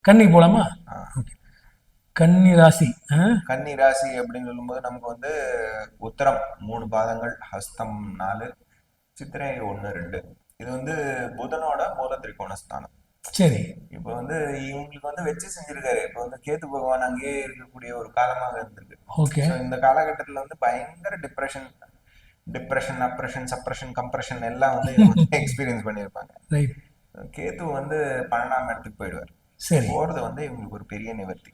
கன்னி போலாமா? ஓகே. கன்னி ராசி. கன்னி ராசி அப்படின்னு சொல்லும்போது நமக்கு வந்து உத்தரம் 3 பாதங்கள், ஹஸ்தம் 4, சித்திரை 1, 2. இது வந்து புதனோட மூல திரிகோண ஸ்தானம். சரி. இப்போ வந்து இவங்களுக்கு வந்து வச்சு செஞ்சிருக்காரு. இப்போ வந்து கேத்து பகவான் அங்கேயே இருக்கக்கூடிய ஒரு காலமாக இருந்திருக்கு. ஓகே. ஸோ இந்த காலகட்டத்தில் வந்து பயங்கர டிப்ரெஷன், அப்ரெஷன், சப்ரெஷன், கம்ப்ரெஷன் எல்லாம் வந்து இவங்க வந்து எக்ஸ்பீரியன்ஸ் பண்ணியிருப்பாங்க. ரைட். கேத்து வந்து 12ஆம் இடத்துக்கு போயிடுவார். சரி. போறது வந்து இவங்களுக்கு ஒரு பெரிய நிவர்த்தி.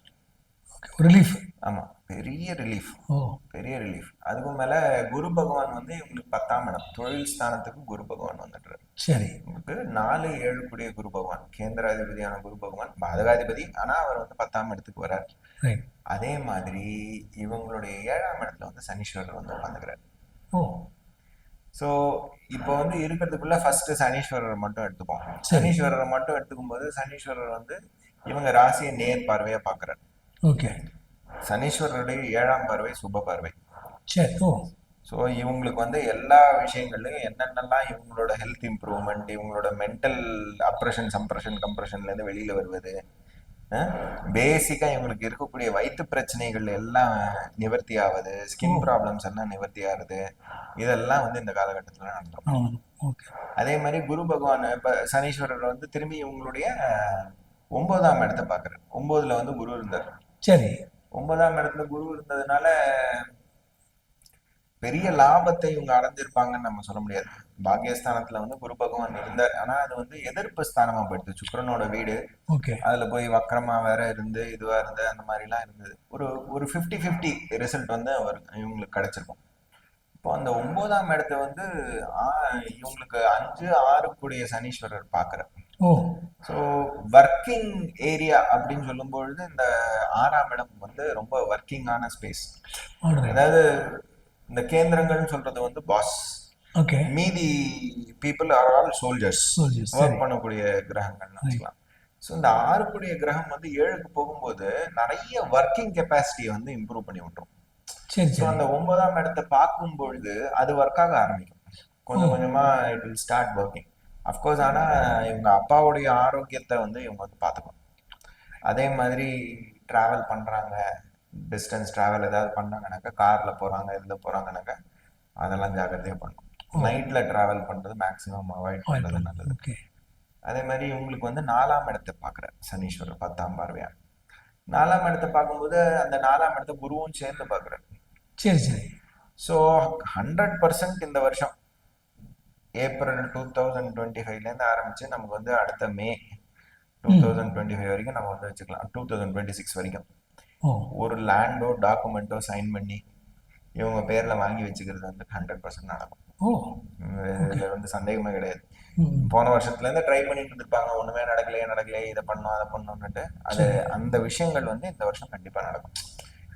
ரிலீஃப். ஆமா, பெரிய ரிலீஃப். ஓ, பெரிய ரிலீஃப். அதுக்கும் மேல குரு பகவான் வந்து இவங்களுக்கு 10ஆம் இடம், தொழில் ஸ்தானத்துக்கு குரு பகவான் வந்துடுறாரு. சரி. உங்களுக்கு 4, 7 கூடிய குரு பகவான், கேந்திராதிபதியான குரு பகவான், பாதகாதிபதி. ஆனா அவர் வந்து 10ஆம் இடத்துக்கு வர்றார். ரைட். அதே மாதிரி இவங்களுடைய 7ஆம் இடத்துல வந்து சனீஸ்வரர் வந்து உட்காந்துக்கிறார். ஓ, ஸோ இப்போ வந்து இருக்கிறதுக்குள்ள ஃபர்ஸ்ட் சனீஸ்வரரை மட்டும் எடுத்துப்போம். சனீஸ்வரரை மட்டும் எடுத்துக்கும் போது சனீஸ்வரர் வந்து இவங்க ராசியை நேர் பார்வையா பாக்குறாரு. ஓகே. சனீஸ்வரருடைய 7ஆம் பார்வை சுப பார்வை. சரி. ஓ, ஸோ இவங்களுக்கு வந்து எல்லா விஷயங்கள்லையும் என்னென்னலாம் இவங்களோட ஹெல்த் இம்ப்ரூவ்மெண்ட், இவங்களோட மென்டல் அப்ரெஷன், சம்ப்ரெஷன், கம்ப்ரெஷன்லேருந்து வெளியில் வருவது, பேசிக்காக இவங்களுக்கு இருக்கக்கூடிய வயிற்று பிரச்சனைகள் எல்லாம் நிவர்த்தி ஆகுது, ஸ்கின் ப்ராப்ளம்ஸ் எல்லாம் நிவர்த்தி ஆகுது. இதெல்லாம் வந்து இந்த காலகட்டத்தில் நடந்துடும். அதே மாதிரி குரு பகவான் இப்போ சனீஸ்வரர் வந்து திரும்பி இவங்களுடைய 9ஆம் இடத்தை பார்க்குறாரு. 9ல் வந்து குரு இருந்தார். சரி. 9ஆம் இடத்துல குரு இருந்ததுனால பெரிய லாபத்தை இவங்க அடைஞ்சிருப்பாங்கன்னு நம்ம சொல்ல முடியாது. பாக்கியஸ்தானத்துல வந்து குரு பகவான் இருந்தார். ஆனா அது வந்து எதிர்ப்பு ஸ்தானமா போயிடுது. சுக்கிரனோட வீடு. அதுல போய் வக்கரமா வேற இருந்து இதுவா இருந்து அந்த மாதிரி எல்லாம் இருந்தது. ஒரு 50-50 ரிசல்ட் வந்து இவங்களுக்கு கிடைச்சிருக்கும். இப்போ அந்த 9ஆம் இடத்த வந்து இவங்களுக்கு 5, 6 கூடிய சனீஸ்வரர் பாக்குறார். ஸோ ஒர்க்கிங் ஏரியா அப்படின்னு சொல்லும் பொழுது இந்த 6ஆம் இடம் வந்து ரொம்ப ஒர்க்கிங்கான ஸ்பேஸ். அதாவது இந்த கேந்திரங்கள்னு சொல்றது வந்து பாஸ். மீதி people are all soldiers, work பண்ணக்கூடிய கிரகங்கள்னு வச்சுக்கலாம். ஸோ இந்த 6 கூடிய கிரகம் வந்து 7க்கு போகும்போது நிறைய ஒர்க்கிங் கெப்பாசிட்டியை வந்து இம்ப்ரூவ் பண்ணி விட்டுரும். ஸோ அந்த 9ஆம் இடத்தை பார்க்கும் பொழுது அது ஒர்க் ஆக ஆரம்பிக்கும். கொஞ்சம் கொஞ்சமா it will start working. Of course ஆனால் இவங்க அப்பாவுடைய ஆரோக்கியத்தை வந்து இவங்க வந்து பார்த்துக்கணும். அதே மாதிரி ட்ராவல் பண்ணுறாங்க, டிஸ்டன்ஸ் ட்ராவல் ஏதாவது பண்ணாங்கனாக்கா, காரில் போகிறாங்க, இதில் போகிறாங்கனாக்கா அதெல்லாம் ஜாக்கிரதையாக பண்ணணும். நைட்டில் ட்ராவல் பண்ணுறது மேக்ஸிமம் அவாய்ட் பண்ணுறது நல்லது. அதே மாதிரி இவங்களுக்கு வந்து 4ஆம் இடத்தை பார்க்குற சனீஸ்வரர் 10ஆம் பார்வையா. 4ஆம் இடத்தை பார்க்கும்போது அந்த 4ஆம் இடத்தை குருவும் சேர்ந்து பார்க்குறாரு. சரி சரி. ஸோ 100% இந்த வருஷம் ஏப்ரல் 2025லேருந்து ஆரம்பிச்சு நமக்கு வந்து அடுத்த மே 2025 வரைக்கும் நம்ம வந்து வச்சுக்கலாம். 2026 வரைக்கும் ஒரு லேண்டோ டாக்குமெண்ட்டோ சைன் பண்ணி இவங்க பேர்ல வாங்கி வச்சுக்கிறது வந்து 100% நடக்கும். இதுல வந்து சந்தேகமே கிடையாது. போன வருஷத்துல இருந்து ட்ரை பண்ணிட்டு இருந்திருப்பாங்க, ஒண்ணுமே நடக்கலையே, இதை பண்ணோம் அதை பண்ணோம்னுட்டு. அது அந்த விஷயங்கள் வந்து இந்த வருஷம் கண்டிப்பா நடக்கும்.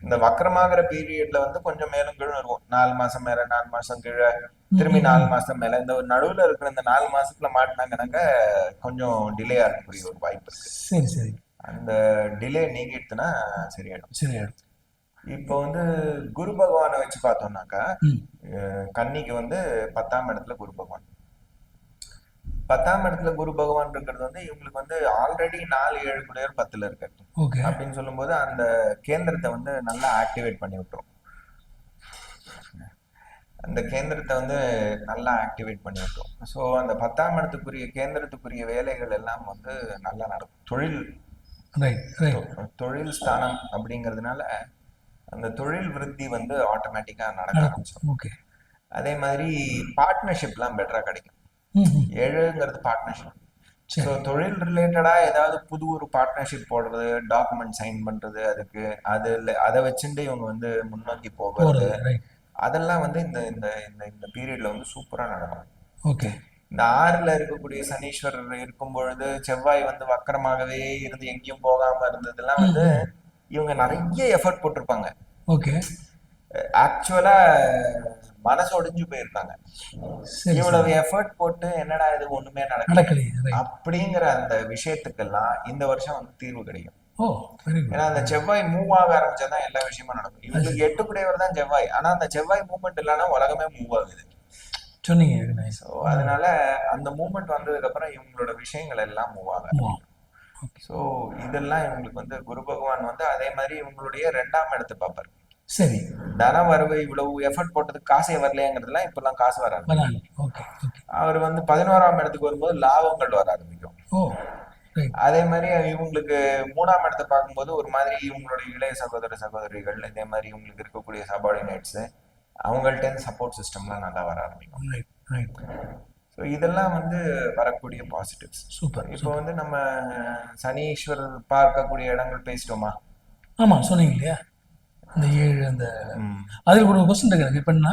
இந்த வக்கரமாகிற பீரியட்ல வந்து கொஞ்சம் மேலும் கீழும் இருக்கும். 4 மாசம் மேல, 4 மாசம் கீழே, திரும்பி 4 மாசம் மேல. இந்த நடுவுல இருக்கிற இந்த 4 மாசத்துல மாட்டினாங்கன்னாக்க கொஞ்சம் டிலே ஆகக்கூடிய ஒரு வாய்ப்பு இருக்கு. சரி சரி. அந்த டிலே நீங்கிடுச்சுன்னா சரியாயிடும். இப்போ வந்து குரு பகவானை வச்சு பார்த்தோம்னாக்கா, கன்னிக்கு வந்து 10ஆம் இடத்துல குரு பகவான். 10ஆம் இடத்துல குரு பகவான் இருக்கிறது வந்து இவங்களுக்கு வந்து ஆல்ரெடி 4, 7 கூடையர் 10ல இருக்காரு அப்படின்னு சொல்லும் போது அந்த கேந்திரத்தை வந்து நல்லா ஆக்டிவேட் பண்ணி விட்டுரும். அந்த கேந்திரத்தை வந்து நல்லா ஆக்டிவேட் பண்ணி விட்டுரும். ஸோ அந்த 10ஆம் இடத்துக்குரிய கேந்திரத்துக்குரிய வேலைகள் எல்லாம் வந்து நல்லா நடக்கும். தொழில் ஸ்தானம் அப்படிங்கிறதுனால அந்த தொழில் விருத்தி வந்து ஆட்டோமேட்டிக்கா நடக்க ஆரம்பிச்சிடும். அதே மாதிரி பார்ட்னர்ஷிப்லாம் பெட்டரா கிடைக்கும். 7ங்கிறது பார்ட்னர்ஷிப். ஸோ தொழில் ரிலேட்டடா ஏதாவது புது ஒரு பார்ட்னர்ஷிப் போடுறது, டாக்குமெண்ட் சைன் பண்றது, அதுக்கு அதை வச்சுட்டு இவங்க வந்து முன்னோக்கி போகிறது, அதெல்லாம் வந்து இந்த இந்த இந்த பீரியட்ல வந்து சூப்பரா நடக்கும். இந்த 6ல இருக்கக்கூடிய சனீஸ்வரர் இருக்கும் பொழுது செவ்வாய் வந்து வக்கரமாகவே இருந்து எங்கேயும் போகாம இருந்ததெல்லாம் வந்து இவங்க நிறைய எஃபர்ட் போட்டிருப்பாங்க. ஆக்சுவலா மனசு ஒடிஞ்சு போயிருக்காங்க. இவ்வளவு எஃபர்ட் போட்டு என்னடா இது ஒண்ணுமே நடக்கல அப்படிங்கிற அந்த விஷயத்துக்கெல்லாம் இந்த வருஷம் வந்து தீர்வு கிடைக்கும். ஏன்னா அந்த செவ்வாய் மூவ் ஆக ஆரம்பிச்சாதான் எல்லா விஷயமும் நடக்கும். இவங்களுக்கு 8 கூடையவர் தான் செவ்வாய். ஆனா அந்த செவ்வாய் மூவ்மெண்ட் இல்லைன்னா உலகமே மூவ் ஆகுது. அதனால அந்த மூவ்மெண்ட் வந்ததுக்கு அப்புறம் இவங்களோட விஷயங்கள் எல்லாம் மூவ் ஆகும். ஸோ இதெல்லாம் இவங்களுக்கு வந்து குரு பகவான் வந்து அதே மாதிரி இவங்களுடைய 2ஆம் இடத்தை பார்ப்பாரு. சரி. தன வரவு இவ்வளவு எஃபர்ட் போட்டதுக்கு காசே வரலையேங்கிறதுலாம் இப்பெல்லாம் காசு வராது. வராங்க. Okay okay. அவர் வந்து 11ஆம் இடத்துக்கு வரும்போது லாபங்கள் வர ஆரம்பிக்கும். ஓ ரைட். அதே மாதிரி இவங்களுக்கு 3ஆம் இடத்தை பார்க்கும்போது ஒரு மாதிரி இவங்களுடைய இளைய சகோதர சகோதரிகள், இதே மாதிரி இவங்களுக்கு இருக்கக்கூடிய சபார்டினேட்ஸ், அவங்கள்ட்ட இருந்து சப்போர்ட் சிஸ்டம்லாம் நல்லா வர ஆரம்பிக்கும். Right right. ஸோ இதெல்லாம் வந்து வரக்கூடிய பாசிட்டிவ்ஸ். சூப்பர். இப்போ வந்து நம்ம சனீஸ்வரர் பார்க்கக்கூடிய இடங்கள் பேசிட்டோமா? ஆமாம் சொன்னீங்க இல்லையா அந்த 7 அந்த அதில் ஒரு கொஸ்டின் இருக்கு எனக்கு. இப்போ என்ன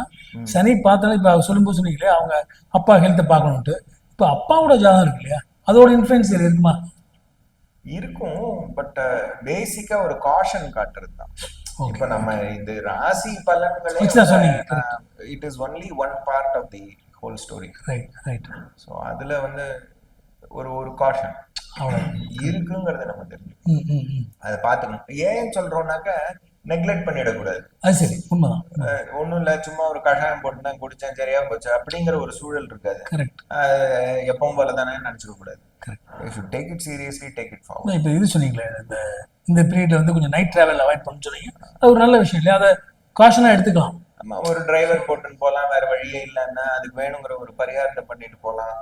சனி பார்த்தாலும் இப்போ சொல்லும்போது சொன்னீங்க இல்லையா அவங்க அப்பா ஹெல்த்தை பார்க்கணுன்ட்டு. இப்போ அப்பாவோட ஜாதகம் இருக்கு இல்லையா அதோட இன்ஃப்ளூயன்ஸ் இருக்குமா? இருக்கும். பட் பேசிக்கா ஒரு காஷன் காட்டுறது தான். இப்ப நம்ம இது ராசி பலன்களே it is only one part of the whole story. Right right. So அதுல வந்து ஒரு காஷன் இருக்குங்கிறத நம்ம தெரிஞ்சுக்கணும். அதை பார்த்துக்கணும். ஏன் சொல்றோம்னாக்க நெக்லெக்ட் பண்ணிடக்கூடாது. அது சரி, உண்மைதான். ஒன்றும் இல்லை, சும்மா ஒரு கஷாயம் போட்டு குடிச்சேன் சரியா போச்சு அப்படிங்கிற ஒரு சூழல் இருக்காது. எப்பவும் போல தானே நினைச்சுக்க கூடாது. Take it seriously, take it forward. இப்போ இது சொன்னீங்களே இந்த பீரியட்ல வந்து கொஞ்சம் நைட் டிராவல் அவாய்ட் பண்ண சொன்னீங்க. அது ஒரு நல்ல விஷயம் இல்லையா? அதை காஷனா எடுத்துக்கலாம். நம்ம ஒரு டிரைவர் போட்டுன்னு போகலாம், வேற வழியே இல்லைன்னா அதுக்கு வேணுங்கிற ஒரு பரிகாரத்தை பண்ணிட்டு போகலாம்.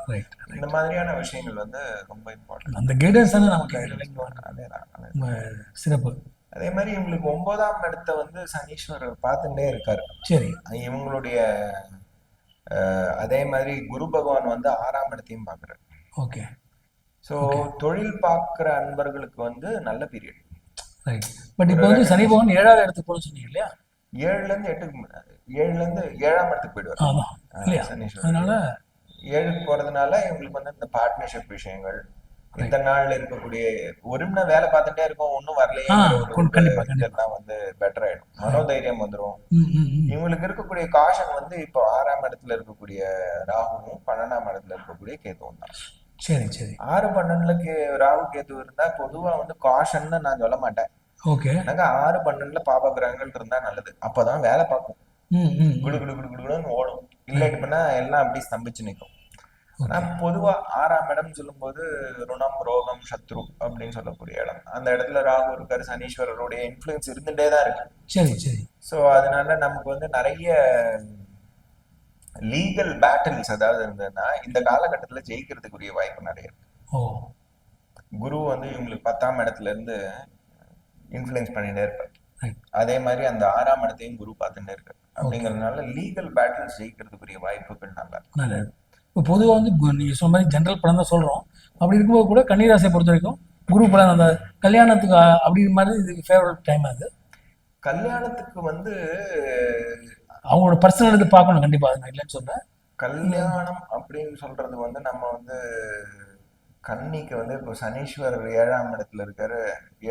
இந்த மாதிரியான விஷயங்கள் வந்து ரொம்ப இம்பார்ட்டன்ட். அந்த கைடன்ஸ் தானே நமக்கு சிறப்பு. அதே மாதிரி இவங்களுக்கு 9ஆம் இடத்தை வந்து சனீஸ்வரர் பார்த்துட்டே இருக்காரு. சரி. இவங்களுடைய அதே மாதிரி குரு பகவான் வந்து 6ஆம் இடத்தையும் பார்க்குறாரு. ஓகே. ஸோ தொழில் பார்க்குற அன்பர்களுக்கு வந்து நல்ல பீரியட். ரைட். பட் இப்போ வந்து சனி பகவான் 7ஆவது இடத்துக்கு போகணும்னு சொன்னீங்க இல்லையா? 7லேருந்து 7ஆம் இடத்துக்கு போயிடுவார் சனீஸ்வரர். அதனால 7க்கு போறதுனால இவங்களுக்கு வந்து இந்த பார்ட்னர்ஷிப் விஷயங்கள், இந்த நாள்ல இருக்கக்கூடிய ஒரு மணி வேலை பார்த்துட்டே இருக்கும், ஒன்னும் வரலையே வந்து பெட்டர் ஆயிடும். மனோதைரியம் வந்துடும். இவங்களுக்கு இருக்கக்கூடிய காஷன் வந்து இப்போ 6ஆம் இடத்துல இருக்கக்கூடிய ராகுவும் 12ஆம் இடத்துல இருக்கக்கூடிய கேதுவும் தான். சரி சரி. 6, 12ல ராகு கேது இருந்தா பொதுவா வந்து காஷன்னு நான் சொல்ல மாட்டேன். ஓகே. எனக்கு 6, 12ல பாப கிரகங்கள் இருந்தா நல்லது. அப்பதான் வேலை பார்க்கும், குடு குடு குடு குடுன்னு ஓடும். இல்லாட்டி பண்ணா எல்லாம் அப்படி ஸ்தம்பிச்சு நிற்கும். ஆனா பொதுவா 6ஆம் இடம் சொல்லும் போது ருணம், ரோகம், சத்ரு அப்படின்னு சொல்லக்கூடிய இடம். அந்த இடத்துல ராகு இருக்காரு, சனீஸ்வரருடைய இன்ஃபுளுன்ஸ் இருந்துட்டே தான் இருக்கு. சரி சரி. ஸோ அதனால நமக்கு வந்து நிறைய லீகல் பேட்டில்ஸ் அதாவது இருந்ததுன்னா இந்த காலகட்டத்துல ஜெயிக்கிறதுக்குரிய வாய்ப்பு நிறைய இருக்கு. குரு வந்து இவங்களுக்கு 10ஆம் இடத்துல இருந்து இன்ஃபுளுன்ஸ் பண்ணிட்டே இருப்பார். அதே மாதிரி அந்த 6ஆம் இடத்தையும் குரு பார்த்துட்டே இருக்காரு. அப்படிங்கறதுனால லீகல் பேட்டில்ஸ் ஜெயிக்கிறதுக்குரிய வாய்ப்புகள் நல்லா இருக்கு. இப்போ பொதுவாக வந்து நீங்கள் சொன்ன மாதிரி ஜென்ரல் படம் தான் சொல்கிறோம். அப்படி இருக்கும்போது கூட கன்னிராசியை பொறுத்த வரைக்கும் குரு படம் அந்த கல்யாணத்துக்கு அப்படி மாதிரி இதுக்கு ஃபேவரட் டைம். அது கல்யாணத்துக்கு வந்து அவங்களோட பர்சனல் இது பார்க்கணும் கண்டிப்பாக. அது நான் இல்லைன்னு சொல்றேன். கல்யாணம் அப்படின்னு சொல்றது வந்து நம்ம வந்து கன்னிக்கு வந்து இப்போ சனீஸ்வரர் 7ஆம் இடத்துல இருக்காரு,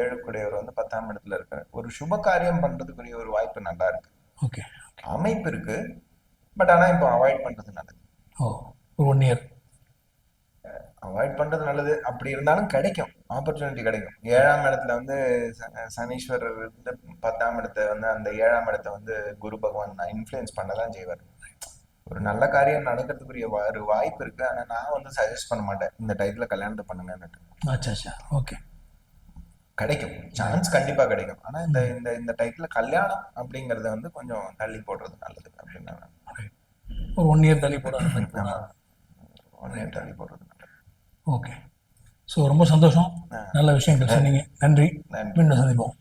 7க்குடையவர் வந்து 10ஆம் இடத்துல இருக்காரு. ஒரு சுப காரியம் பண்றதுக்குரிய ஒரு வாய்ப்பு நல்லா இருக்கு. ஓகே. அமைப்பு இருக்கு. பட் ஆனா இப்போ அவாய்ட் பண்றது நல்லது. ஒரு 1 இயர் அவாய்ட் பண்றது நல்லது. அப்படி இருந்தாலும் கிடைக்கும், ஆப்பர்ச்சுனிட்டி கிடைக்கும். 7ஆம் இடத்துல வந்து சனீஸ்வரர் வந்து 10ஆம் இடத்தை வந்து அந்த 7ஆம் இடத்தை வந்து குரு பகவான் இன்ஃப்ளூயன்ஸ் பண்ணதான் செய்வார். ஒரு நல்ல காரியம் நடக்கிறதுக்குரிய ஒரு வாய்ப்பு இருக்கு. ஆனா நான் வந்து சஜஸ்ட் பண்ண மாட்டேன் இந்த டைத்துல கல்யாணத்தை பண்ணுங்கன்னு. ஓகே. கிடைக்கும், சான்ஸ் கண்டிப்பா கிடைக்கும். ஆனா இந்த இந்த இந்த டைத்துல கல்யாணம் அப்படிங்கறத வந்து கொஞ்சம் தள்ளி போடுறது நல்லது அப்படின்னு ஒரு 1 இயர் தள்ளி போடுறது. 1 இயர் தள்ளி போடுறது நல்லது. ஓகே. ஸோ ரொம்ப சந்தோஷம், நல்ல விஷயங்கள் சொன்னீங்க. நன்றி. மீண்டும் சந்திப்போம்.